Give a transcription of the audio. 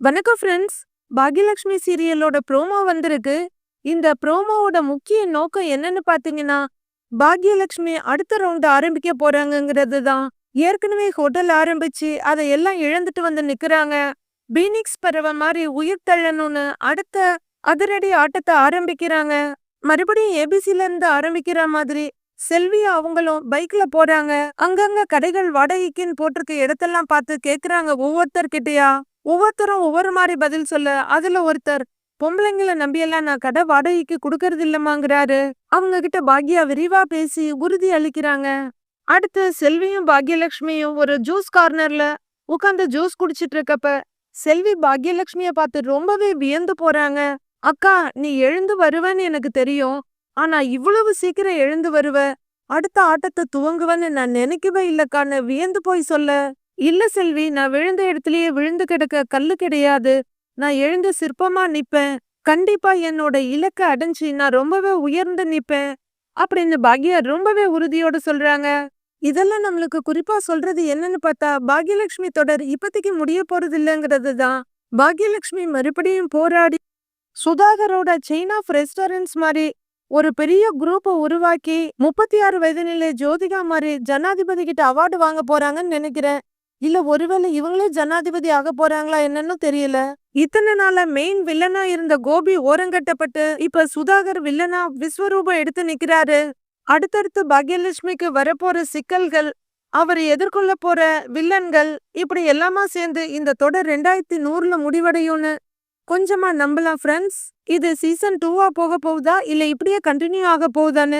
வணக்கம் friends. Bhagyalakshmi சீரியலோட promo வந்திருக்கு. இந்த ப்ரோமோவோட முக்கிய நோக்கம் என்னன்னு பாத்தீங்கன்னா, பாக்யலட்சுமி அடுத்த ரவுண்ட் ஆரம்பிக்க போறாங்கங்கிறது தான். ஏற்கனவே ஹோட்டல் ஆரம்பிச்சு அதை எல்லாம் இழந்துட்டு வந்து நிக்கிறாங்க. பீனிக்ஸ் பறவை மாதிரி உயிர் தள்ளணும்னு அடுத்த அதிரடி ஆட்டத்தை ஆரம்பிக்கிறாங்க. மறுபடியும் ஏபிசில இருந்து ஆரம்பிக்கிற மாதிரி செல்வி அவங்களும் பைக்ல போறாங்க. அங்கங்க கடைகள் வாடகைக்குன்னு போட்டிருக்க இடத்தெல்லாம் பார்த்து கேக்குறாங்க ஒவ்வொருத்தர்கிட்டயா. ஒவ்வொருத்தரும் ஒவ்வொரு மாதிரி பதில் சொல்ல, அதுல ஒருத்தர் பொம்பளைங்களை நம்பியெல்லாம் நான் கடை வாடகைக்கு கொடுக்கறது இல்லமாங்கிறாரு. அவங்க கிட்ட பாக்யா விரிவா பேசி உறுதி அளிக்கிறாங்க. அடுத்து செல்வியும் பாக்யலட்சுமியும் ஒரு ஜூஸ் கார்னர்ல உட்காந்து ஜூஸ் குடிச்சிட்டு இருக்கப்ப செல்வி பாக்யலட்சுமிய பார்த்து ரொம்பவே வியந்து போறாங்க. அக்கா, நீ எழுந்து வருவேன்னு எனக்கு தெரியும். ஆனா இவ்வளவு சீக்கிரம் எழுந்து வருவ, அடுத்த ஆட்டத்தை துவங்குவேன்னு நான் நினைக்கவே இல்லக்கான்னு வியந்து போய் சொல்ல, இல்ல செல்வி, நான் விழுந்த இடத்துலயே விழுந்து கிடக்க கல்லு கிடையாது. நான் எழுந்து சிற்பமா நிப்பேன். கண்டிப்பா என்னோட இலக்கை அடைஞ்சு நான் ரொம்பவே உயர்ந்து நிப்பேன் அப்படின்னு பாக்யா ரொம்பவே உறுதியோட சொல்றாங்க. இதெல்லாம் நம்மளுக்கு குறிப்பா சொல்றது என்னன்னு பார்த்தா, பாக்யலட்சுமி தொடர் இப்போதைக்கு முடிய போறது இல்லைங்கிறது தான். பாக்யலட்சுமி மறுபடியும் போராடி சுதாகரோட செயின் ஆஃப் ரெஸ்டாரண்ட்ஸ் மாதிரி ஒரு பெரிய குரூப்பை உருவாக்கி 36 வயது நிலை ஜோதிகா மாதிரி ஜனாதிபதி கிட்ட அவார்டு வாங்க போறாங்கன்னு நினைக்கிறேன். இல்ல ஒருவேளை இவங்களே ஜனாதிபதி ஆக போறாங்களா என்னன்னு தெரியல. இத்தனை நாளா மெயின் வில்லனா இருந்த கோபி ஓரங்கட்டப்பட்டு இப்ப சுதாகர் வில்லனா விஸ்வரூபம் எடுத்து நிக்கிறாரு. அடுத்தடுத்து பாக்யலட்சுமிக்கு வரப்போற சிக்கல்கள், அவர் எதிர்கொள்ள போற வில்லன்கள், இப்படி எல்லாமா சேர்ந்து இந்த தொடர் 2100ல முடிவடையும்னு கொஞ்சமா நம்பலாம் ஃப்ரெண்ட்ஸ். இது சீசன் 2வா போக போகுதா இல்ல இப்படியே கண்டினியூ ஆக போகுதான்னு